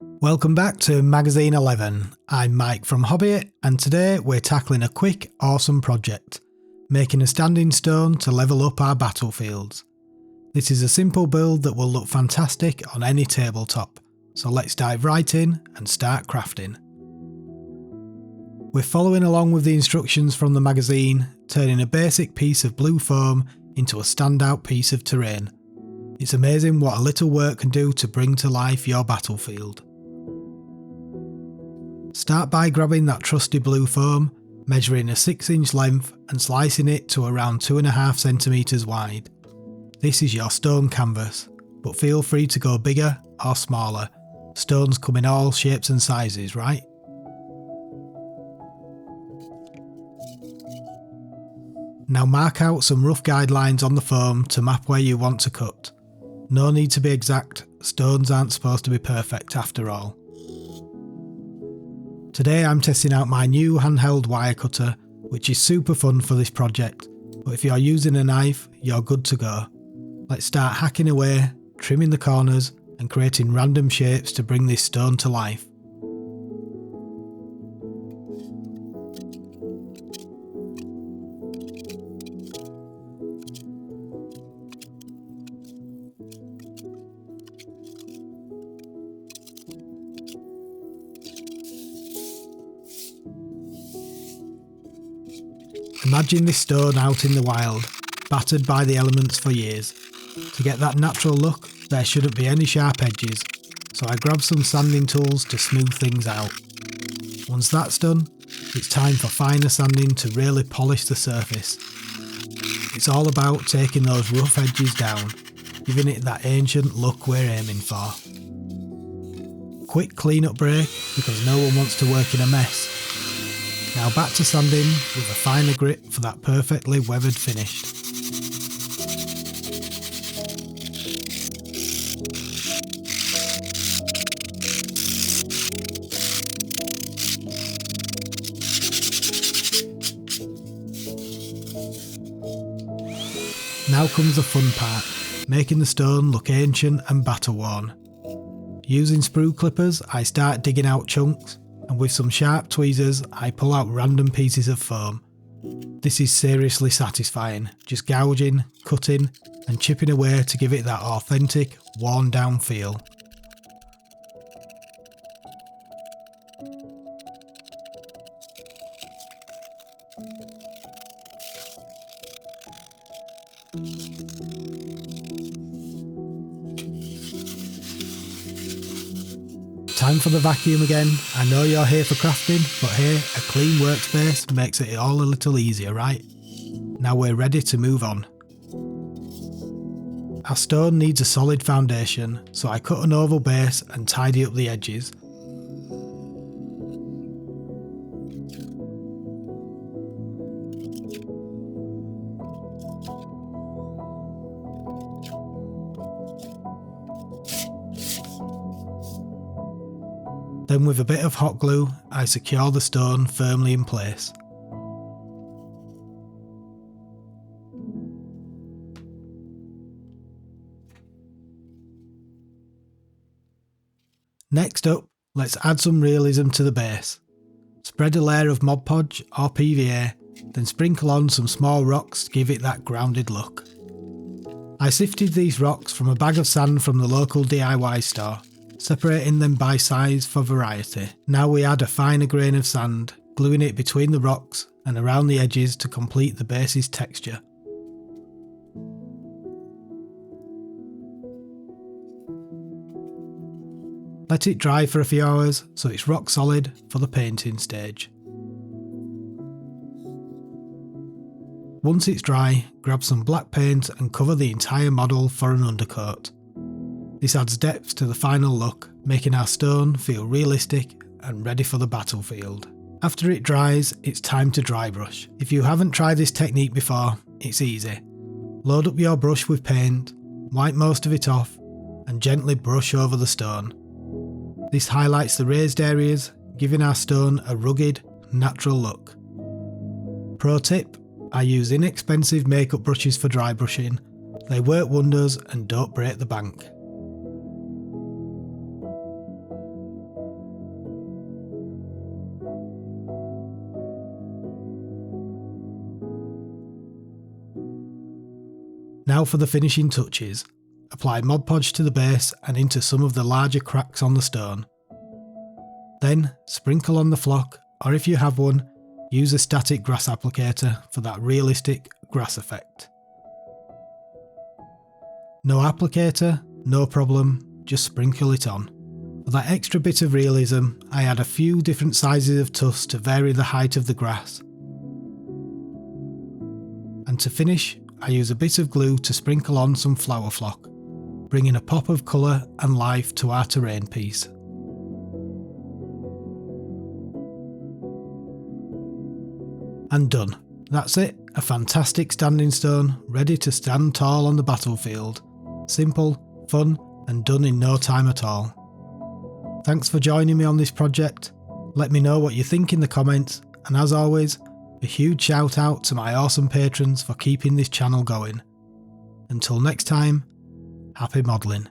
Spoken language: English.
Welcome back to Magazine 11. I'm Mike from Hobbyit, and today we're tackling a quick, awesome project, making a standing stone to level up our battlefields. This is a simple build that will look fantastic on any tabletop, so let's dive right in and start crafting. We're following along with the instructions from the magazine, turning a basic piece of blue foam into a standout piece of terrain. It's amazing what a little work can do to bring to life your battlefield. Start by grabbing that trusty blue foam, measuring a 6-inch length and slicing it to around 2.5 centimeters wide. This is your stone canvas, but feel free to go bigger or smaller. Stones come in all shapes and sizes, right? Now mark out some rough guidelines on the foam to map where you want to cut. No need to be exact, stones aren't supposed to be perfect after all. Today I'm testing out my new handheld wire cutter, which is super fun for this project, but if you're using a knife, you're good to go. Let's start hacking away, trimming the corners and creating random shapes to bring this stone to life. Imagine this stone out in the wild, battered by the elements for years. To get that natural look, there shouldn't be any sharp edges, so I grabbed some sanding tools to smooth things out. Once that's done, it's time for finer sanding to really polish the surface. It's all about taking those rough edges down, giving it that ancient look we're aiming for. Quick clean-up break, because no one wants to work in a mess. Now back to sanding with a finer grit for that perfectly weathered finish. Now comes the fun part, making the stone look ancient and battle-worn. Using sprue clippers, I start digging out chunks, and with some sharp tweezers I pull out random pieces of foam. This is seriously satisfying, just gouging, cutting and chipping away to give it that authentic, worn down feel. Time for the vacuum again. I know you're here for crafting, but hey, a clean workspace makes it all a little easier, right? Now we're ready to move on. Our stone needs a solid foundation, so I cut an oval base and tidy up the edges. Then with a bit of hot glue, I secure the stone firmly in place. Next up, let's add some realism to the base. Spread a layer of Mod Podge or PVA, then sprinkle on some small rocks to give it that grounded look. I sifted these rocks from a bag of sand from the local DIY store, separating them by size for variety. Now we add a finer grain of sand, gluing it between the rocks and around the edges to complete the base's texture. Let it dry for a few hours so it's rock solid for the painting stage. Once it's dry, grab some black paint and cover the entire model for an undercoat. This adds depth to the final look, making our stone feel realistic and ready for the battlefield. After it dries, it's time to dry brush. If you haven't tried this technique before, it's easy. Load up your brush with paint, wipe most of it off, and gently brush over the stone. This highlights the raised areas, giving our stone a rugged, natural look. Pro tip, I use inexpensive makeup brushes for dry brushing. They work wonders and don't break the bank. Now for the finishing touches. Apply Mod Podge to the base and into some of the larger cracks on the stone. Then sprinkle on the flock, or if you have one, use a static grass applicator for that realistic grass effect. No applicator? No problem, just sprinkle it on. For that extra bit of realism, I add a few different sizes of tufts to vary the height of the grass. And to finish, I use a bit of glue to sprinkle on some flower flock, bringing a pop of colour and life to our terrain piece. And done. That's it, a fantastic standing stone, ready to stand tall on the battlefield. Simple, fun, and done in no time at all. Thanks for joining me on this project. Let me know what you think in the comments, and as always, a huge shout out to my awesome patrons for keeping this channel going. Until next time, happy modelling.